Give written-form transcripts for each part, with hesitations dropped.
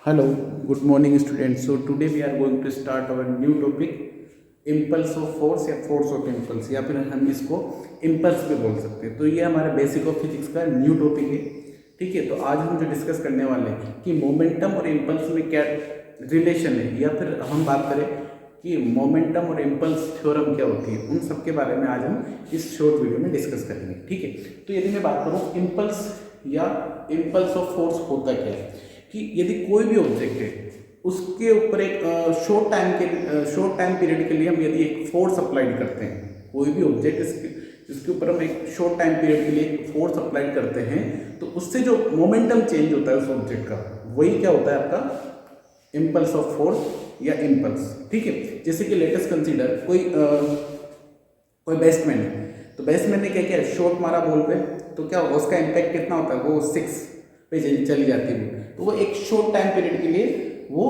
Hello, good morning students. So today we are going to start our new topic impulse of force या force of impulse या फिर हम इसको impulse भी बोल सकते हैं। तो ये हमारे बेसिक ऑफ फिजिक्स का न्यू टॉपिक है। ठीक है, तो आज हम जो डिस्कस करने वाले हैं कि मोमेंटम और इम्पल्स में क्या रिलेशन है, या फिर हम बात करें कि मोमेंटम और इम्पल्स थ्योरम क्या होती है, उन सब के बारे में आज हम इस शॉर्ट वीडियो में डिस्कस करेंगे। ठीक है, तो यदि मैं बात करूँ इम्पल्स या इम्पल्स ऑफ फोर्स होता क्या है, कि यदि कोई भी ऑब्जेक्ट है उसके ऊपर एक शॉर्ट टाइम पीरियड के लिए हम यदि एक फोर्स अप्लाइड करते हैं, कोई भी ऑब्जेक्ट जिसके ऊपर हम एक शॉर्ट टाइम पीरियड के लिए एक फोर्स अप्लाइड करते हैं, तो उससे जो मोमेंटम चेंज होता है उस ऑब्जेक्ट का, वही क्या होता है आपका इम्पल्स ऑफ फोर्स या इम्पल्स। ठीक है, जैसे कि लेटेस्ट कंसीडर कोई बैट्समैन है, तो बैट्समैन ने क्या किया, शॉट मारा बॉल पे, तो क्या होगा, उसका इम्पैक्ट कितना होता है, वो 6 पे चली जाती है। तो वो एक शॉर्ट टाइम पीरियड के लिए वो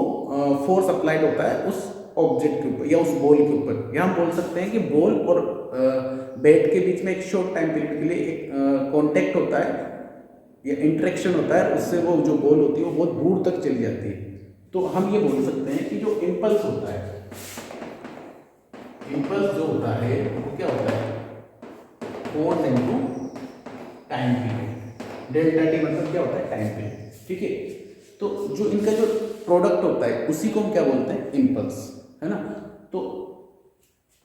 फोर्स अप्लाइड होता है उस ऑब्जेक्ट के ऊपर या उस बॉल के ऊपर। या हम बोल सकते हैं कि बॉल और बैट के बीच में एक शॉर्ट टाइम पीरियड के लिए एक कॉन्टैक्ट होता है या इंटरेक्शन होता है, उससे वो जो बॉल होती है वो बहुत दूर तक चली जाती है। तो हम ये बोल सकते हैं कि जो इम्पल्स होता है, इम्पल्स जो होता है वो क्या होता है, force into time period. Delta T मतलब क्या होता है, टाइम पीरियड। ठीक है, तो जो इनका जो प्रोडक्ट होता है उसी को हम क्या बोलते हैं, इम्पल्स, है ना। तो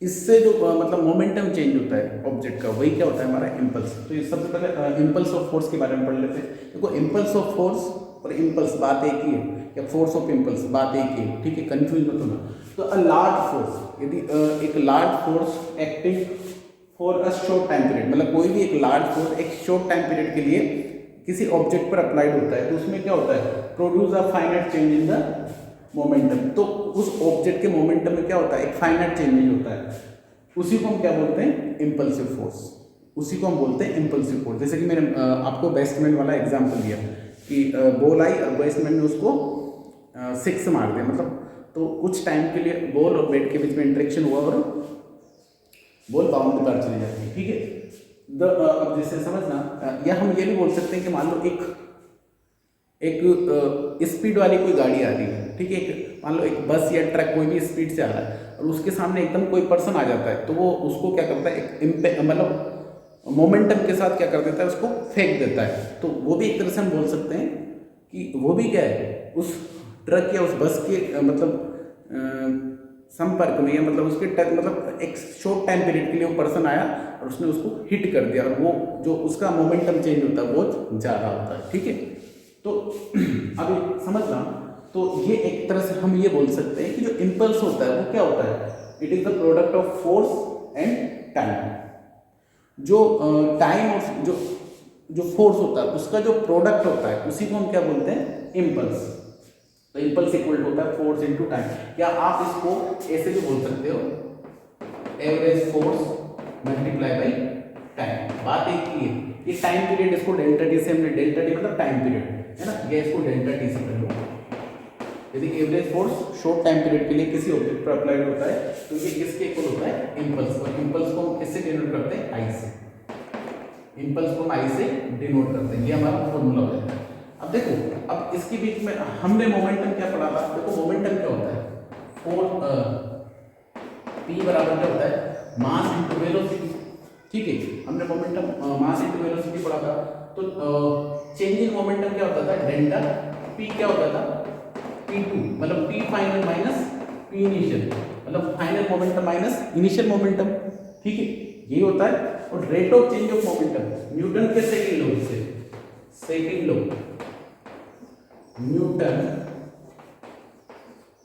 इससे जो मतलब मोमेंटम चेंज होता है ऑब्जेक्ट का, वही क्या होता है, हमारा इम्पल्स। तो ये सबसे पहले इम्पल्स ऑफ फोर्स के बारे में पढ़ लेते हैं। देखो, इम्पल्स ऑफ फोर्स और इम्पल्स बात एक ही है, या फोर्स ऑफ इम्पल्स बात एक ही है। ठीक है, कंफ्यूज मत होना। तो अ लार्ज फोर्स, यदि एक large force acting for a short time period, मतलब कोई भी एक लार्ज फोर्स एक शॉर्ट टाइम पीरियड के लिए किसी ऑब्जेक्ट पर अप्लाइड होता है, तो उसमें क्या होता है, produce a finite change in the momentum. तो उस ऑब्जेक्ट के मोमेंटम में क्या होता है, एक फाइनाइट चेंज होता है, उसी को हम क्या बोलते हैं, इम्पल्सिव फोर्स। उसी को हम बोलते हैं इम्पल्सिव फोर्स। जैसे कि मैंने आपको बैट्समैन वाला एग्जांपल दिया कि बॉल आई और बैट्समैन ने उसको 6 मार दिया, मतलब तो कुछ टाइम के लिए बॉल और बैट के बीच में इंटरेक्शन हुआ और बॉल बाउंड्री पर चली जाती है। ठीक है, अब जैसे समझना, या हम ये भी बोल सकते हैं कि मान लो एक स्पीड वाली कोई गाड़ी आ रही है। ठीक है, मान लो एक बस या ट्रक कोई भी स्पीड से आ रहा है और उसके सामने एकदम कोई पर्सन आ जाता है, तो वो उसको क्या करता है, एक इम्पैक्ट मतलब मोमेंटम के साथ क्या कर देता है, उसको फेंक देता है। तो वो भी एक तरह से हम बोल सकते हैं कि वो भी क्या है, उस ट्रक या उस बस के मतलब संपर्क में, या मतलब उसके मतलब एक शॉर्ट टाइम पीरियड के लिए वो पर्सन आया और उसने उसको हिट कर दिया, और वो जो उसका मोमेंटम चेंज होता है वो जा रहा होता है। ठीक है, तो अभी समझना, तो ये एक तरह से हम ये बोल सकते हैं कि जो इम्पल्स होता है वो क्या होता है, it is the product of force and time. जो टाइम और जो फोर्स होता है उसका जो प्रोडक्ट होता है उसी को हम क्या बोलते हैं, इम्पल्स। तो इम्पल्स इक्वल होता है फोर्स इनटू टाइम, या आप इसको ऐसे भी बोल सकते हो, average force multiply by time. बात एक ही है, ये टाइम पीरियड, इसको डेल्टा टी से हमने, डेल्टा टी मतलब टाइम पीरियड, है ना, ये इसको डेल्टा टी से कर लो। यदि average force short time period के लिए किसी ऑब्जेक्ट पर अप्लाइड होता है, तो ये किसके इक्वल होता है, इम्पल्स। और इम्पल्स को हम किससे डिनोट करते हैं, आई से। इम्पल्स को हम आई से डिनोट करते हैं, ये हमारा फॉर्मूला हो जाता है। अब देखो, अब इसके बीच में हमने मोमेंटम क्या पढ़ा था। देखो, मोमेंटम क्या होता है, पी बराबर क्या होता है, मास इंटू वेलोसिटी। ठीक है, हमने मोमेंटम मास इंटू वेलोसिटी पढ़ा था। तो चेंज इन मोमेंटम क्या होता था, डेल्टा पी क्या होता था, P2, मतलब P final minus P initial, मतलब final momentum minus initial momentum. ठीक है, यही होता है। और rate of change of momentum, Newton के सेकंड लॉ से, second law, Newton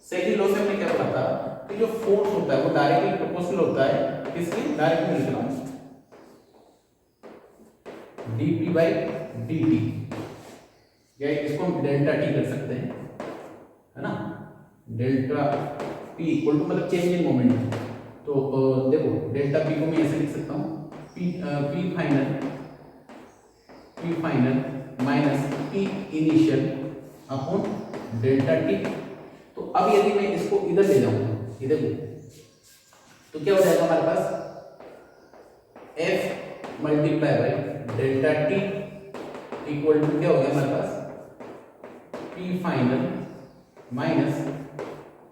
second law से हमने क्या पढ़ा था कि जो फोर्स होता है वो डायरेक्टली प्रोपोर्शनल होता है किसके, डायरेक्टली लिख रहा हूं, dp बाई dt, या इसको हम डेल्टा टी कर सकते हैं, है ना। डेल्टा पी इक्वल टू मतलब चेंज इन मोमेंटम। तो देखो, डेल्टा पी को मैं ऐसे लिख सकता हूँ, P final minus P initial upon delta T. तो अब यदि मैं इसको इधर ले जाऊंगा, ये देखो, तो क्या हो जाएगा हमारे पास, F multiply by delta T equal to क्या हो गया हमारे पास, पी फाइनल माइनस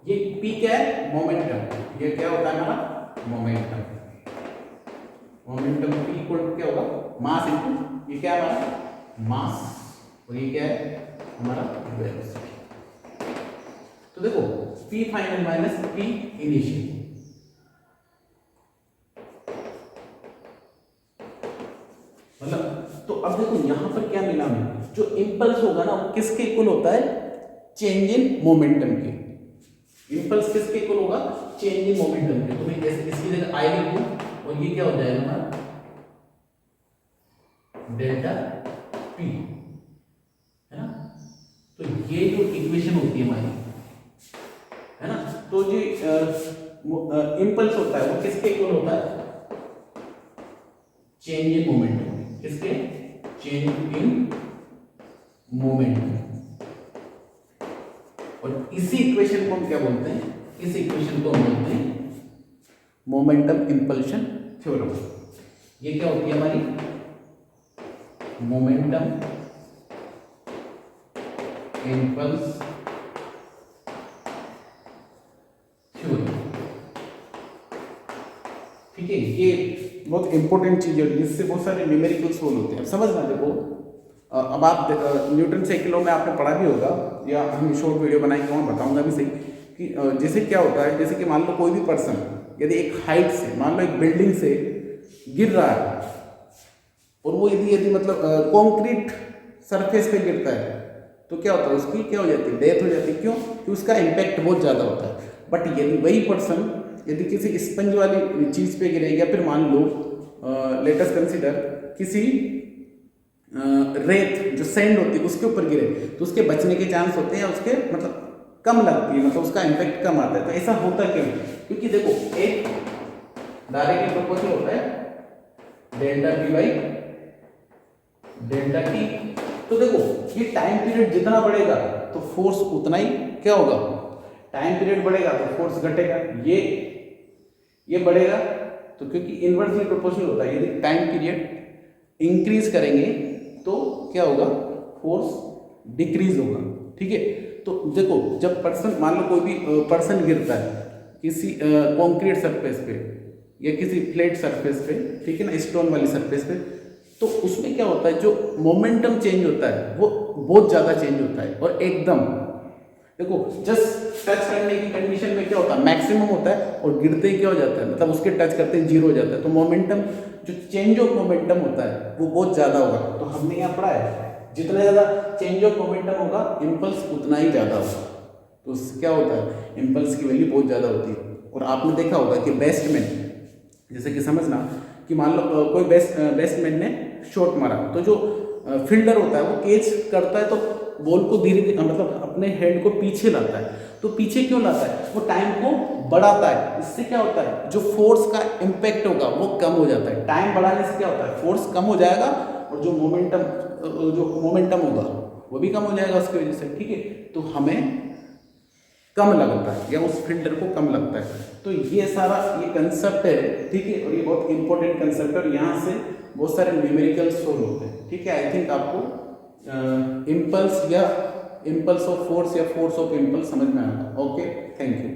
ये P क्या है, मोमेंटम, ये क्या होता है हमारा momentum, momentum P equal to क्या होगा, मास इनटू ये क्या है हमारा मास, और ये क्या है हमारा वेलोसिटी। तो देखो P final minus P initial, मतलब तो अब देखो यहां पर क्या मिला हमें, जो इंपल्स होगा ना वो किसके इक्वल होता है, चेंज इन मोमेंटम के। इंपल्स किसके इक्वल होगा, चेंज इन मोमेंटम के। तो मैं जैसे इसकी जगह आई लिखूं और ये क्या हो जाएगा हमारा डेल्टा पी, है ना। तो ये जो इक्वेशन होती है हमारी, है ना, तो जो इंपल्स होता है वो किसके इक्वल होता है, चेंज इन मोमेंटम, किसके, चेंज इन मोमेंटम। और इसी इक्वेशन को हम क्या बोलते हैं, इस इक्वेशन को हम बोलते हैं मोमेंटम इंपल्शन थ्योरम। ये क्या होती है हमारी मोमेंटम इंपल्स थ्योरम, ठीक है। ये बहुत इंपॉर्टेंट चीज है, जिससे बहुत सारे न्यूमेरिकल सोल्व होते हैं। अब समझना, देखो अब आप न्यूटन साइकिलों में आपने पढ़ा भी होगा, या हम शॉर्ट वीडियो बनाएंगे वहाँ बताऊंगा भी सही कि जैसे क्या होता है, जैसे कि मान लो कोई भी पर्सन यदि एक हाइट से, मान लो एक बिल्डिंग से गिर रहा है, और वो यदि यदि मतलब कंक्रीट सरफेस पे गिरता है, तो क्या होता है, उसकी क्या हो जाती है, डेथ हो जाती है। क्यों, क्योंकि उसका इम्पैक्ट बहुत ज़्यादा होता है। बट यदि वही पर्सन यदि किसी स्पंज वाली चीज़ पे गिरेगा, फिर मान लो लेट अस कंसीडर किसी रेत जो सैंड होती है उसके ऊपर गिरे, तो उसके बचने के चांस होते हैं, उसके मतलब कम लगती है, मतलब उसका इम्पैक्ट कम आता है। तो ऐसा होता क्यों, क्योंकि देखो एक डायरेक्टली प्रोपोर्शनल होता है delta P by delta T. तो देखो ये टाइम पीरियड जितना बढ़ेगा तो फोर्स उतना ही क्या होगा, टाइम पीरियड बढ़ेगा तो फोर्स घटेगा, ये बढ़ेगा, तो क्योंकि इनवर्सली प्रोपोर्शनल होता है। यदि टाइम पीरियड इंक्रीज करेंगे तो क्या होगा, फोर्स डिक्रीज होगा, ठीक है। तो देखो जब पर्सन, मान लो कोई भी पर्सन गिरता है किसी कंक्रीट सरफेस पे या किसी फ्लैट सरफेस पे, ठीक है ना, स्टोन वाली सरफेस पे, तो उसमें क्या होता है, जो मोमेंटम चेंज होता है वो बहुत ज़्यादा चेंज होता है। और एकदम देखो जस्ट टच करने की कंडीशन में क्या होता है, मैक्सिमम होता है, और गिरते ही क्या हो जाता है, मतलब उसके टच करते ही जीरो हो जाता है। तो मोमेंटम, जो चेंज ऑफ मोमेंटम होता है वो बहुत ज़्यादा होगा। तो हमने यहाँ पढ़ा है जितना ज़्यादा चेंज ऑफ मोमेंटम होगा इम्पल्स उतना ही ज़्यादा होगा। तो उससे क्या होता है, इम्पल्स की वैल्यू बहुत ज़्यादा होती है। और आपने देखा होगा कि बैट्समैन, जैसे कि समझना कि मान लो कोई बैट्समैन ने शॉट मारा, तो जो फील्डर होता है वो कैच करता है, तो बॉल को धीरे धीरे मतलब अपने हेड को पीछे लाता है। तो पीछे क्यों लाता है, वो टाइम को बढ़ाता है। इससे क्या होता है, जो फोर्स का इम्पैक्ट होगा वो कम हो जाता है। टाइम बढ़ाने से क्या होता है, फोर्स कम हो जाएगा, और जो मोमेंटम होगा वो भी कम हो जाएगा उसकी वजह से, ठीक है। तो हमें कम लगता है, या उस फील्डर को कम लगता है। तो ये सारा ये कंसेप्ट है, ठीक है, और ये बहुत इंपॉर्टेंट कंसेप्ट है, और यहाँ से बहुत सारे न्यूमेरिकल सोल्व होते हैं, ठीक है। आई थिंक आपको इम्पल्स या इम्पल्स ऑफ फोर्स या फोर्स ऑफ इम्पल्स समझ में आएगा। Okay, thank you.